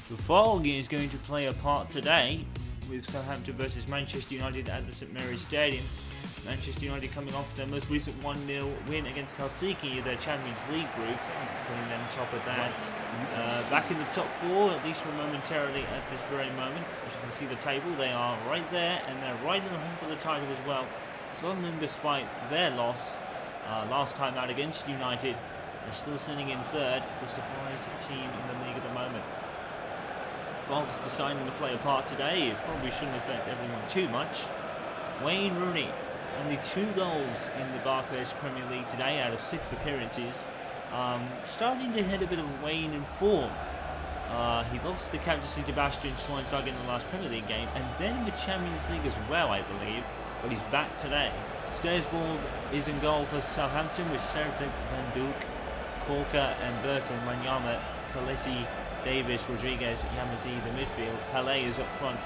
The fog is going to play a part today with Southampton versus Manchester United at the St Mary's Stadium. Manchester United coming off their most recent 1-0 win against Helsinki in their Champions League group, putting them top of that. Back in the top four, at least for momentarily at this very moment. As you can see the table, they are right there and they're right in the hunt for the title as well. Sunderland, despite their loss last time out against United, are still sitting in third, the surprise team in the league at the moment. Fog's deciding to play a part today. It probably shouldn't affect everyone too much. Wayne Rooney, only 2 goals in the Barclays Premier League today out of 6 appearances. Starting to hit a bit of wane in form. He lost the captaincy to Bastian Schweinsteiger in the last Premier League game, and then in the Champions League as well, I believe. But he's back today. Steersborg is in goal for Southampton with Sertic, Van Dijk, Korka and Bertrand, Wanyama, Khaleesi, Davis, Rodriguez, Yamazi, the midfield. Palais is up front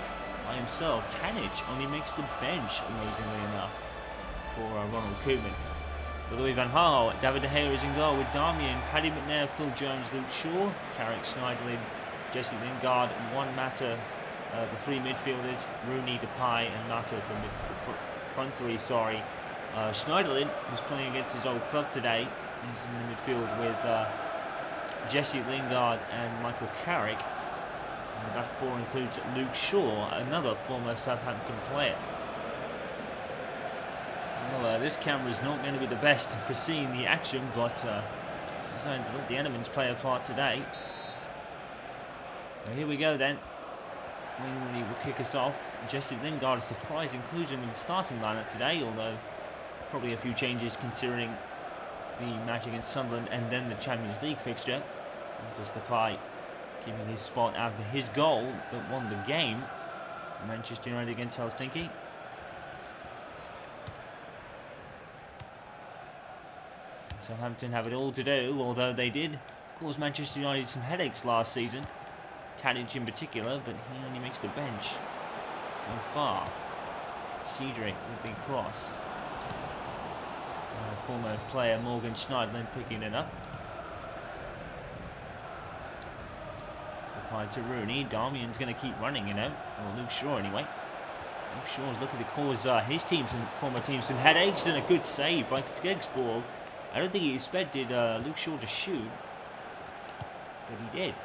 by himself. Tadic only makes the bench, amazingly enough, for Ronald Koeman. For Louis van Gaal, David De Gea is in goal with Darmian, Paddy McNair, Phil Jones, Luke Shaw, Carrick, Schneiderlin, Jesse Lingard, and Juan Mata, the 3 midfielders, Rooney, Depay, and Mata, the front 3, Schneiderlin, who's playing against his old club today, he's in the midfield with Jesse Lingard and Michael Carrick. And the back 4 includes Luke Shaw, another former Southampton player. Well, this camera is not going to be the best for seeing the action, but decided to let the Endermans play a part today. Well, here we go then. Wayne Rooney will kick us off. Jesse Lingard, a surprise inclusion in the starting lineup today, although probably a few changes considering the match against Sunderland and then the Champions League fixture. Memphis Depay keeping his spot after his goal that won the game. Manchester United against Helsinki. Southampton have it all to do, although they did cause Manchester United some headaches last season. Tadic in particular, but he only makes the bench so far. Cedric with the cross. Former player Morgan Schneiderlin picking it up. Applied to Rooney. Darmian's going to keep running, or Luke Shaw anyway. Luke Shaw's looking to cause his team, former team, some headaches, and a good save by Steersborg. I don't think he expected Luke Shaw to shoot, but he did.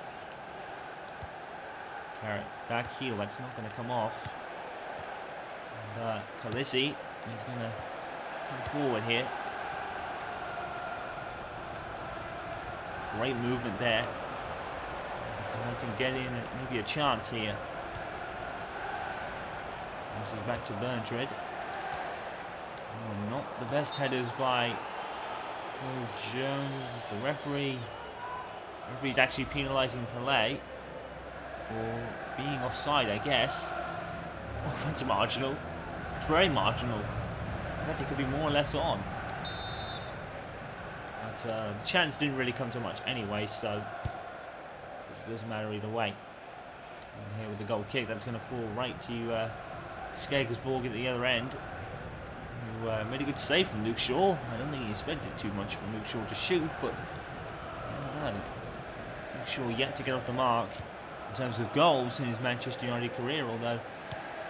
Carrick back heel, that's not going to come off. And Khaleesi is going to come forward here. Great movement there. Southampton get in maybe a chance here. This is back to Bertrand. Oh, not the best headers by Phil Jones. The referee's actually penalising Palais for being offside, I guess. Oh, that's marginal. It's very marginal. In fact, it could be more or less on. But the chance didn't really come to much anyway, so it doesn't matter either way. And here with the goal kick, that's going to fall right to Steersborg at the other end, who made a good save from Luke Shaw. I don't think he expected too much from Luke Shaw to shoot, but I don't know. Luke Shaw yet to get off the mark in terms of goals in his Manchester United career, although,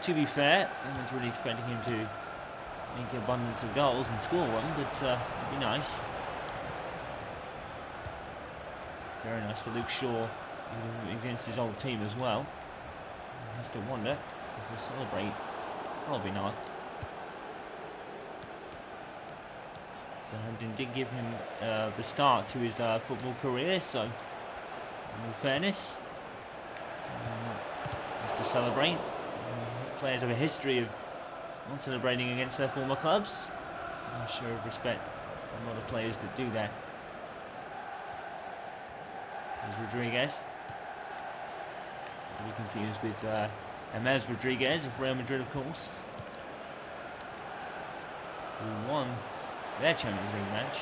to be fair, no one's really expecting him to make an abundance of goals and score one, but it'd be nice. Very nice for Luke Shaw against his old team as well. He has to wonder if he'll celebrate. Probably not. Southampton did give him the start to his football career, so in all fairness, has to celebrate. Players have a history of not celebrating against their former clubs. I'm sure of respect a lot of players that do that. There's Rodriguez. To be confused with James Rodriguez of Real Madrid, of course, who won their Champions League match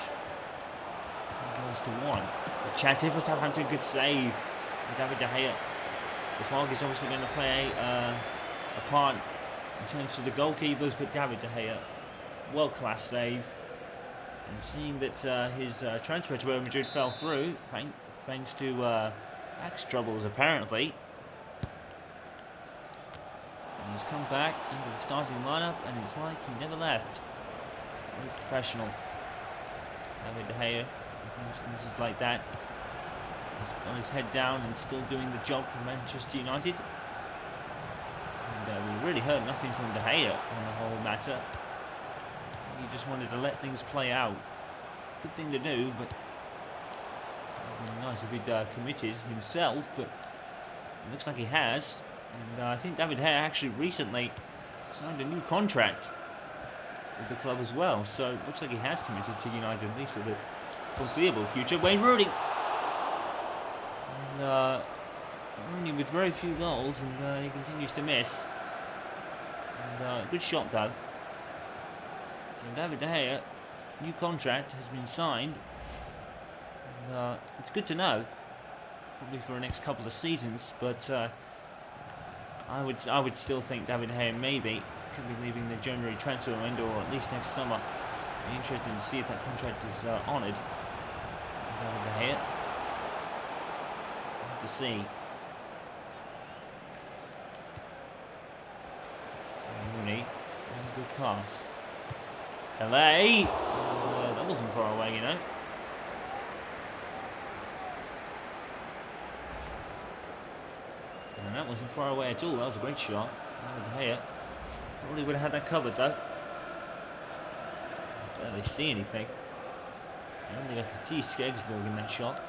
4-1. The chance here for Southampton, good save by David De Gea. The fog is obviously going to play a part in terms of the goalkeepers, but David De Gea, world-class save. And seeing that his transfer to Real Madrid fell through, thanks to tax troubles apparently, He's come back into the starting lineup, and it's like he never left. Very professional. David De Gea, in instances like that, he's got his head down and still doing the job for Manchester United. And we really heard nothing from De Gea on the whole matter. He just wanted to let things play out. Good thing to do, but it would be nice if he'd committed himself, but it looks like he has. And I think David De Gea actually recently signed a new contract with the club as well, so it looks like he has committed to United, at least for the foreseeable future. Wayne Rooney! And Rooney with very few goals, and he continues to miss. And good shot though. So David De Gea, new contract has been signed, and it's good to know, probably for the next couple of seasons, but I would still think David De Gea maybe could be leaving the January transfer window, or at least next summer. Be interesting to see if that contract is honoured. David De Gea. We'll have to see. Rooney, a good pass. LA, and, that wasn't far away, you know. And that wasn't far away at all. That was a great shot. David De Gea probably would have had that covered though. I don't really see anything. I don't think I could see Skeggsborg in that shot.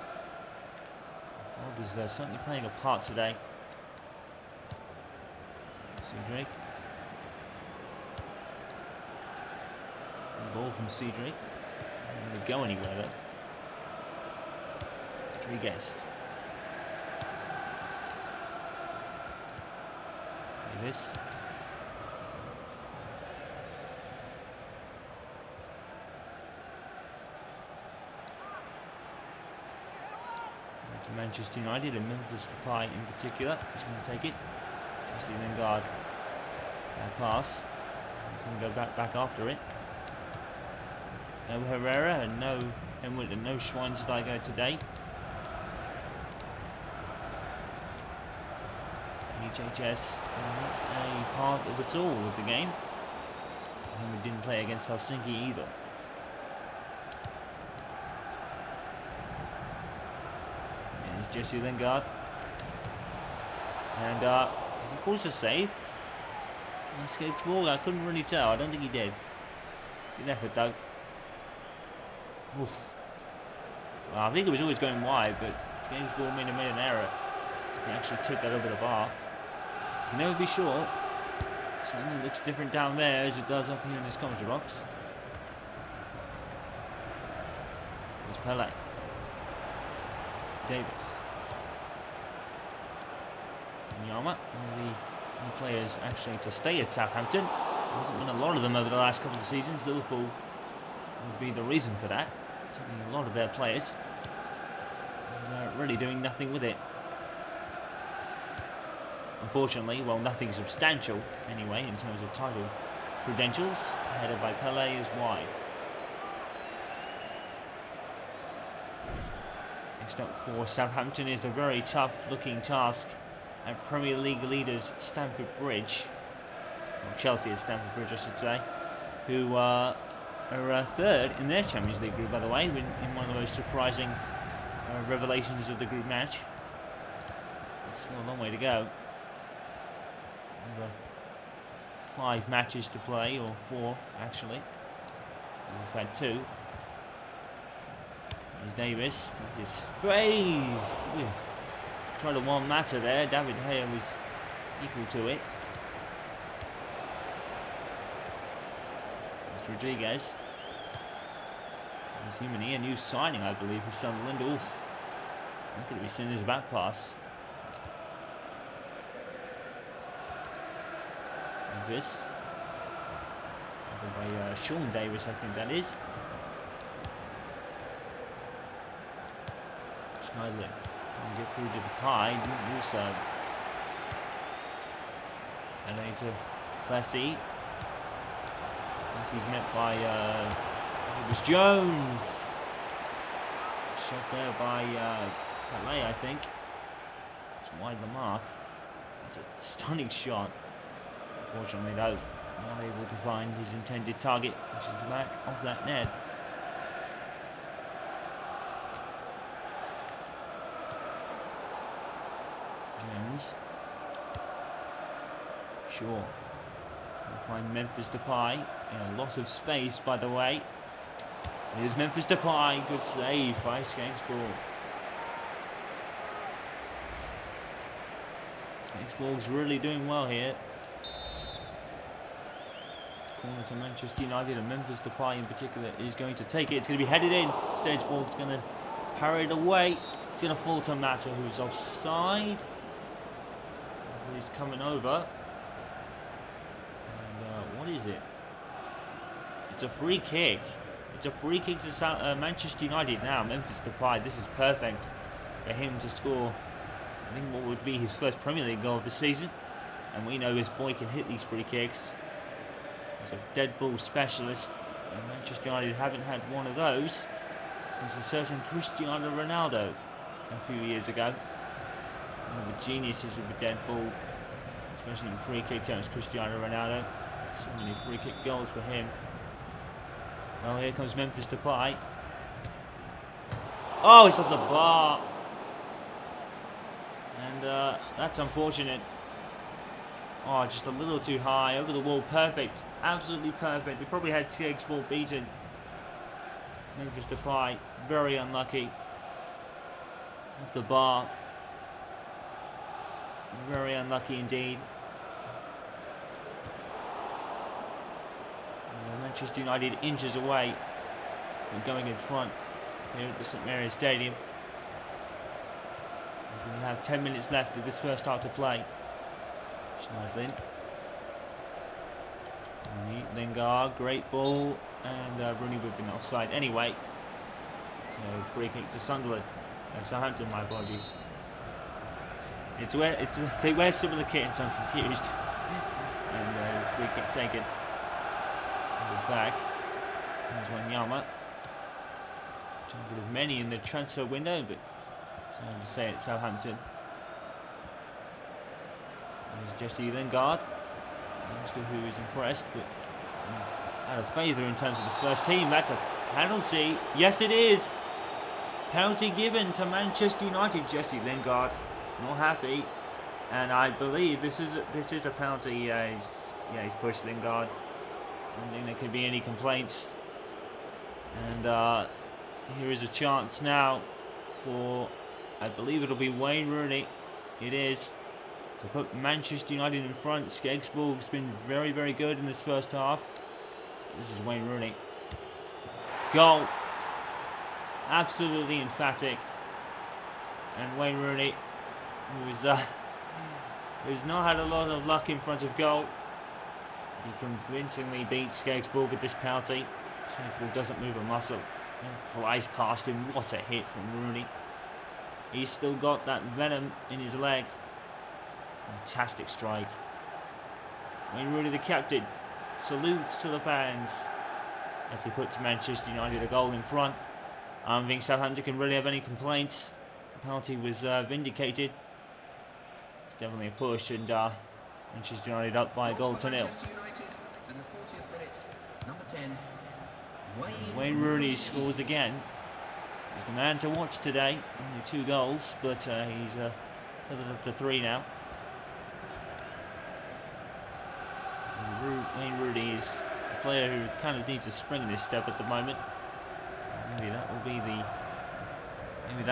The fog is certainly playing a part today. Cedric. Ball from Cedric. Not really go anywhere though. Rodriguez. Davis. To Manchester United and Memphis Depay in particular. He's going to take it. Jesse Lingard. Bad pass. He's going to go back after it. No Herrera and no Henwood and no Schweinsteiger today. HHS not a part of it all of the game. Henwood didn't play against Helsinki either. There's Jesse Lingard. And did he force a save? I couldn't really tell. I don't think he did. Good effort though. Oof. Well, I think it was always going wide, but Skeggsborg made an error. He actually tipped that over the bar. You can never be sure. Certainly looks different down there as it does up here in this commentary box. There's Pele. Davis. Nyama, one of the players actually to stay at Southampton. There hasn't been a lot of them over the last couple of seasons. Liverpool would be the reason for that. Taking a lot of their players and really doing nothing with it. Unfortunately, well, nothing substantial anyway in terms of title credentials. Headed by Pele is wide. Next up for Southampton is a very tough-looking task at Premier League leaders Stamford Bridge, or Chelsea at Stamford Bridge, I should say, who are third in their Champions League group, by the way, in one of the most surprising revelations of the group match. It's still a long way to go. Another 5 matches to play, or 4 actually. We've had 2. Here's Davis with his sprays. Tried a one matter there. David De Gea was equal to it. It's Rodriguez. There's Humani, a new signing, I believe, for Sunderland. Oof. That could be seen as a back pass. Davis. By Sean Davis, I think that is. Schneiderlin. Get through to Depay, didn't do so. And then to Classy. Classy's met by it was Jones. Shot there by Pele, I think. It's wide of the mark. It's a stunning shot Unfortunately, though, not able to find his intended target, which is the back of that net. Jones. Shaw. We'll find Memphis Depay in a lot of space, by the way. Here's Memphis Depay. Good save by Skeggsborg. Skeggsborg's really doing well here. Corner to Manchester United, and Memphis Depay in particular is going to take it. It's going to be headed in. Skeggsborg's going to parry it away. It's going to fall to Mata, who's offside. He's coming over. And what is it? It's a free kick. It's a free kick to Manchester United now. Memphis Depay. This is perfect for him to score. I think what would be his first Premier League goal of the season. And we know this boy can hit these free kicks. He's a dead ball specialist. And Manchester United haven't had one of those since a certain Cristiano Ronaldo a few years ago. One of the geniuses of the dead ball, especially in free kick terms, Cristiano Ronaldo. So many free kick goals for him. Well, here comes Memphis Depay. Oh, it's on the bar. And that's unfortunate. Oh, just a little too high, over the wall, perfect. Absolutely perfect. He probably had Skeggsborg beaten. Memphis Depay, very unlucky. Off the bar. Very unlucky indeed. And Manchester United inches away from going in front here at the St Mary's Stadium. As we have 10 minutes left of this first half to play. Schneidlin. Lingard, great ball, and Rooney would have been offside anyway. So free kick to Sunderland. Southampton, my apologies. They wear similar kit, so I'm confused. And free kick taken. Back. There's Wanyama. Jungle of many in the transfer window, but it's hard to say at Southampton. There's Jesse Lingard, youngster who is impressed, but out of favour in terms of the first team. That's a penalty. Yes, it is. Penalty given to Manchester United. Jesse Lingard not happy, and I believe this is a penalty. He's pushed Lingard. I don't think there could be any complaints. And here is a chance now for, I believe it'll be Wayne Rooney. It is. To put Manchester United in front. Skeggsborg's been very, very good in this first half. This is Wayne Rooney. Goal. Absolutely emphatic. And Wayne Rooney, who's not had a lot of luck in front of goal. He convincingly beats Skeggsborg with this penalty. Skeggsborg doesn't move a muscle and flies past him. What a hit from Rooney. He's still got that venom in his leg. Fantastic strike. Wayne Rooney, the captain, salutes to the fans as he puts Manchester United a goal in front. I don't think Southampton can really have any complaints. The penalty was vindicated. It's definitely a push, and Manchester United up by a goal to nil. Wayne Rooney scores again. He's the man to watch today. Only 2 goals, but he's headed up to 3 now. Wayne Rooney is a player who kind of needs a spring in his step at the moment. Maybe that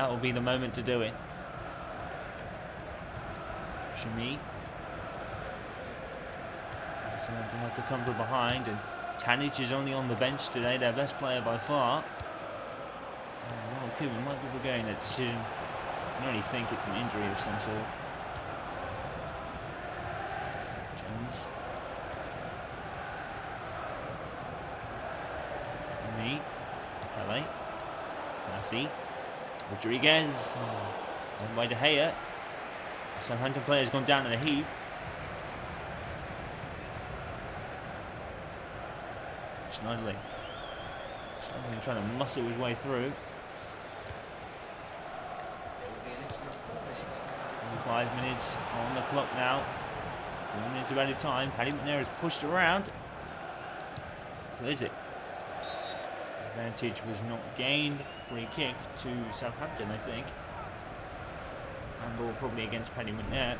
will be the moment to do it. Shami. Southampton have to come from behind, and Tanic is only on the bench today, their best player by far. Ronald Koeman might be regretting that decision. I only think it's an injury of some sort. Jones. Me. Pele. Messi. Rodriguez. One by De Gea. Southampton player has gone down in a heap. Schneiderlin. Schneiderlin trying to muscle his way through. 5 minutes on the clock now 4 minutes of added time. Paddy McNair is pushed around. Clears it. Advantage was not gained. Free kick to Southampton, I think. Handball probably against Paddy McNair.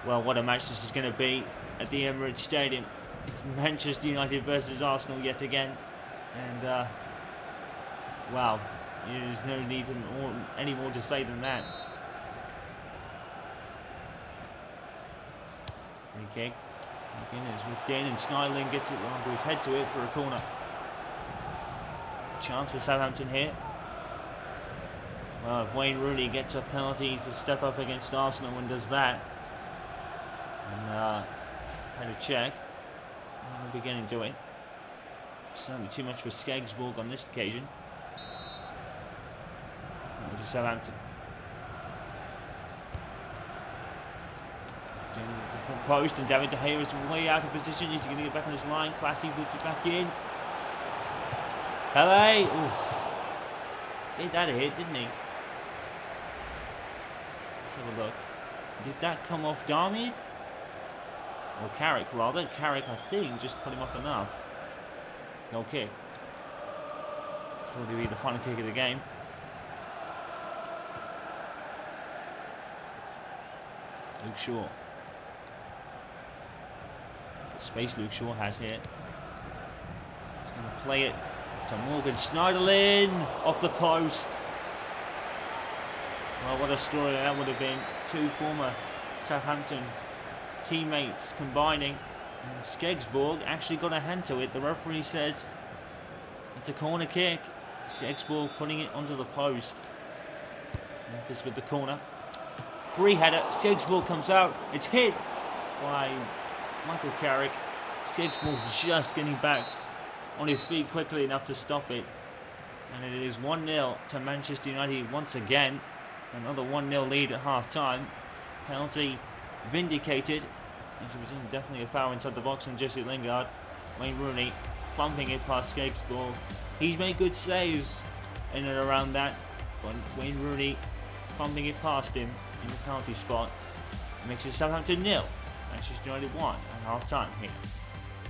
Well, what a match this is going to be at the Emirates Stadium. It's Manchester United versus Arsenal yet again. And, wow, there's no need any more to say than that. Free kick. Taken is with Din, and Schneiderlin gets it onto his head to it for a corner. Chance for Southampton here. Well, if Wayne Rooney gets a penalty to step up against Arsenal and does that, and had a check, and we'll be getting to it. Certainly too much for Skeggsborg on this occasion. Over to Southampton. Down the front post, and David De Gea is way out of position. He's going to get back on his line. Classy puts it back in. Pele! Oof. Did that a hit, didn't he? Let's have a look. Did that come off Darmian? Or Carrick, rather. Carrick, I think, just put him off enough. Goal kick. Probably be the final kick of the game. Luke Shaw. The space Luke Shaw has here. He's going to play it to Morgan Schneiderlin off the post. Well, what a story that would have been. Two former Southampton teammates combining, and Skeggsborg actually got a hand to it. The referee says it's a corner kick. Skeggsborg putting it onto the post. Memphis with the corner. Free header. Skeggsborg comes out. It's hit by Michael Carrick. Skeggsborg just getting back on his feet quickly enough to stop it. And it is 1-0 to Manchester United once again. Another 1-0 lead at half-time. Penalty vindicated. As it was definitely a foul inside the box on Jesse Lingard. Wayne Rooney thumping it past Skeggsborg. He's made good saves in and around that. But Wayne Rooney thumping it past him in the penalty spot. Makes it Southampton 0. Manchester United 1 at half-time here.